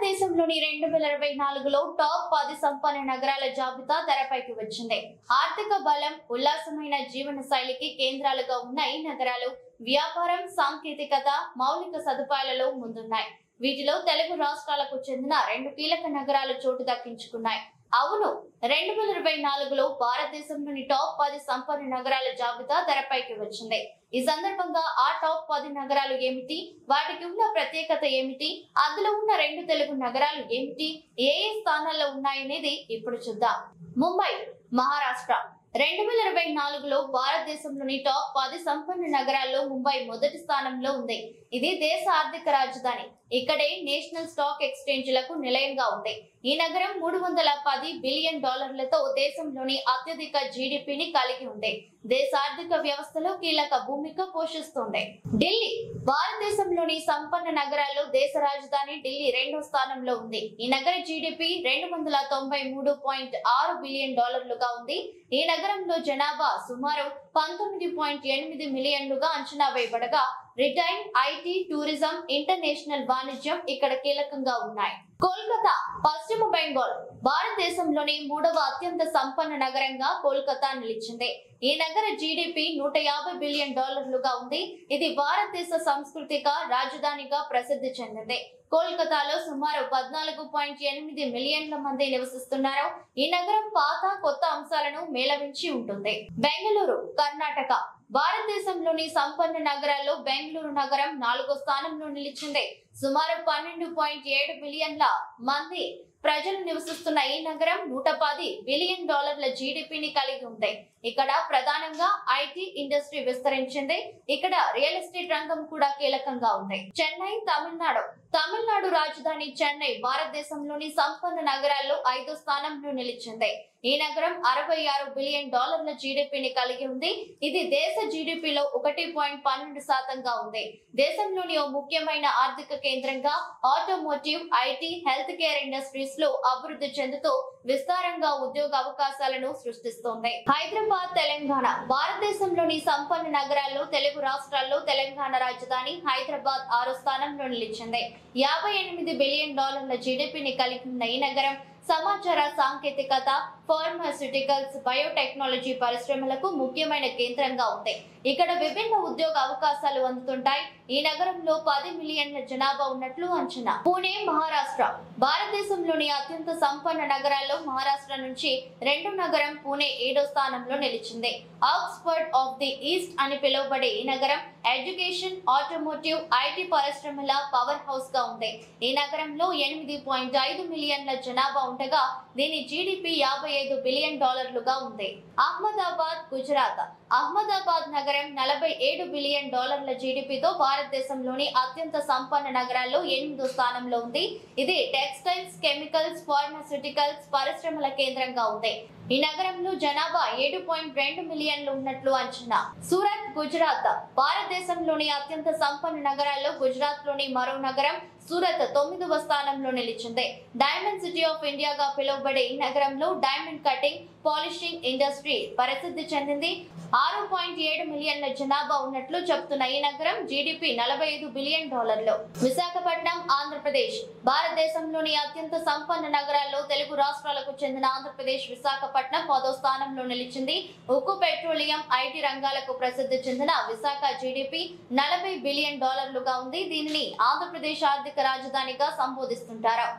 భారతదేశంలోని 2024లో టాప్ 10 సంపన్న నగరాల జాబితా తెరపైకి వచ్చింది. ఆర్థిక బలం, ఉల్లాసమైన జీవన శైలికి కేంద్రాలుగా ఉన్న ఈ నగరాలు వ్యాపారం, సాంకేతికత, మౌలిక సదుపాయాలలో ముందున్నాయి. వీటిలో తెలుగు రాష్ట్రాలకు చెందిన 2 కీలక నగరాలు చోటు దక్కించుకున్నాయి. అవును, 2024లో భారతదేశంలోని టాప్ 10 సంపన్న నగరాల జాబితా తెరపైకి వచ్చింది. ఈ సందర్భంగా ఆ టాప్ 10 నగరాలు ఏమిటి, వాటికి ఉన్న ప్రత్యేకత ఏమిటి, అందులో ఉన్న 2 తెలుగు నగరాలు ఏమిటి, ఏ స్థానాల్లో ఉన్నాయనేది ఇప్పుడు చూద్దాం. ముంబై, మహారాష్ట్ర. 2024లో భారతదేశంలోని టాప్ 10 సంపన్న నగరాల్లో ముంబై మొదటి స్థానంలో ఉంది. ఇది దేశ ఆర్థిక రాజధాని. ఇక్కడే నేషనల్ స్టాక్ ఎక్స్చేంజ్లకు నిలయంగా ఉంది. ఈ నగరం $310 బిలియన్ డాలర్లతో దేశంలోని అత్యధిక జీడీపీని కలిగి ఉంది. దేశ ఆర్థిక వ్యవస్థలో కీలక భూమిక పోషిస్తుంది. ఢిల్లీ, భారతదేశంలోని సంపన్న నగరాల్లో దేశ రాజధాని ఢిల్లీ 2వ స్థానంలో ఉంది. ఈ నగర జీడీపీ $293.6 బిలియన్ డాలర్లుగా ఉంది. ఈ నగరంలో జనాభా సుమారు 19.8 మిలియన్లుగా అంచనా వేయబడగా రిటైల్, ఐటీ, టూరిజం, ఇంటర్నేషనల్ వాణిజ్యం ఇక్కడ కీలకంగా ఉన్నాయి. కోల్కతా, పశ్చిమ బెంగాల్. భారతదేశంలోని 3వ అత్యంత సంపన్న నగరంగా కోల్కతా నిలిచింది. ఈ నగర జీడీపీ $150 బిలియన్ డాలర్లుగా ఉంది. ఇది భారతదేశ సాంస్కృతిక రాజధానిగా ప్రసిద్ధి చెందింది. కోల్కతాలో సుమారు 14.8 మిలియన్ల మంది నివసిస్తున్నారు. ఈ నగరం పాత, కొత్త అంశాలను మేళవించి ఉంటుంది. బెంగళూరు, కర్ణాటక. భారతదేశంలోని సంపన్న నగరాల్లో బెంగళూరు నగరం 4వ స్థానంలో నిలిచింది. సుమారు 12.7 మిలియన్ల మంది ప్రజలు నివసిస్తున్న ఈ నగరం $110 బిలియన్ డాలర్ల జీడీపీని కలిగి ఉంది. ఇక్కడ ప్రధానంగా ఐటీ ఇండస్ట్రీ విస్తరించింది. ఇక్కడ రియల్ ఎస్టేట్ రంగం కూడా కీలకంగా ఉంది. చెన్నై, తమిళనాడు. తమిళనాడు రాజధాని చెన్నై భారతదేశంలోని సంపన్న నగరాల్లో 5వ స్థానంలో నిలిచింది. ఈ నగరం $66 బిలియన్ డాలర్ల జీడీపీని కలిగి ఉంది. ఇది దేశ జీడీపీలో 1.12% ఉంది. దేశంలోని ఓ ముఖ్యమైన ఆర్థిక కేంద్రంగా automotive, IT, health care industries లో అభివృద్ధి చెందుతూ విస్తారంగా ఉద్యోగ అవకాశాలను సృష్టిస్తోంది. హైదరాబాద్, తెలంగాణ. భారతదేశంలోని సంపన్న నగరాల్లో తెలుగు రాష్ట్రాల్లో తెలంగాణ రాజధాని హైదరాబాద్ 6వ స్థానంలో నిలిచింది. $58 బిలియన్ డాలర్ల జీడీపీని కలిగి ఉన్న ఈ నగరం సమాచార సాంకేతికత, ఫార్మాస్యూటికల్స్, బయోటెక్నాలజీ పరిశ్రమలకు ముఖ్యమైన కేంద్రంగా ఉంది. ఇక్కడ విభిన్న ఉద్యోగ అవకాశాలు అందుతుంటాయి. ఈ నగరంలో 10 మిలియన్ల జనాభా ఉన్నట్లు అంచనా. పూణే, మహారాష్ట్ర. భారతదేశంలోని అత్యంత సంపన్న నగరాల్లో మహారాష్ట్ర నుంచి 2వ నగరం పూణే 7వ స్థానంలో నిలిచింది. ఆక్స్ఫర్డ్ ఆఫ్ ది ఈస్ట్ అని పిలువబడే ఈ నగరం ఎడ్యుకేషన్, ఆటోమోటివ్, ఐటీ పరిశ్రమల పవర్ హౌస్ గా ఉంది. ఈ నగరంలో 8.5 మిలియన్ల జనాభా ఉండగా దీని జీడీపీ $55 బిలియన్ డాలర్లుగా ఉంది. అహ్మదాబాద్, గుజరాత్. అహ్మదాబాద్ నగరం $47 బిలియన్ డాలర్ల జీడీపీతో భారతదేశంలోని అత్యంత సంపన్న నగరాల్లో 8వ స్థానంలో ఉంది. ఇది టెక్స్టైల్స్, కెమికల్స్, ఫార్మాస్యూటికల్స్ పరిశ్రమల కేంద్రంగా ఉంది. ఈ నగరంలో జనాభా 7.2 మిలియన్లు ఉన్నట్లు అంచనా. సూరత్, గుజరాత్. భారతదేశంలోని అత్యంత సంపన్న నగరాల్లో గుజరాత్ లోని మరో నగరం సూరత్ 9వ స్థానంలో నిలిచింది. డైమండ్ సిటీ ఆఫ్ ఇండియాగా పిలువబడే ఈ నగరంలో డైమండ్ కటింగ్, పాలిషింగ్ ఇండస్ట్రీ ప్రసిద్ధి చెందింది. 6.7 మిలియన్ల జనాభా ఉన్నట్లు చెప్తున్న ఈ నగరం జీడీపీ $45 బిలియన్ డాలర్లు. విశాఖపట్నం, ఆంధ్రప్రదేశ్. భారతదేశంలోని అత్యంత సంపన్న నగరాల్లో తెలుగు రాష్ట్రాలకు చెందిన ఆంధ్రప్రదేశ్ విశాఖపట్నం 10వ స్థానంలో నిలిచింది. ఉక్కు, పెట్రోలియం, ఐటీ రంగాలకు ప్రసిద్ధి చెందిన విశాఖ జీడీపీ $40 బిలియన్ డాలర్లుగా ఉంది. దీనిని ఆంధ్రప్రదేశ్ ఆర్థిక రాజధానిగా సంబోధిస్తుంటారు.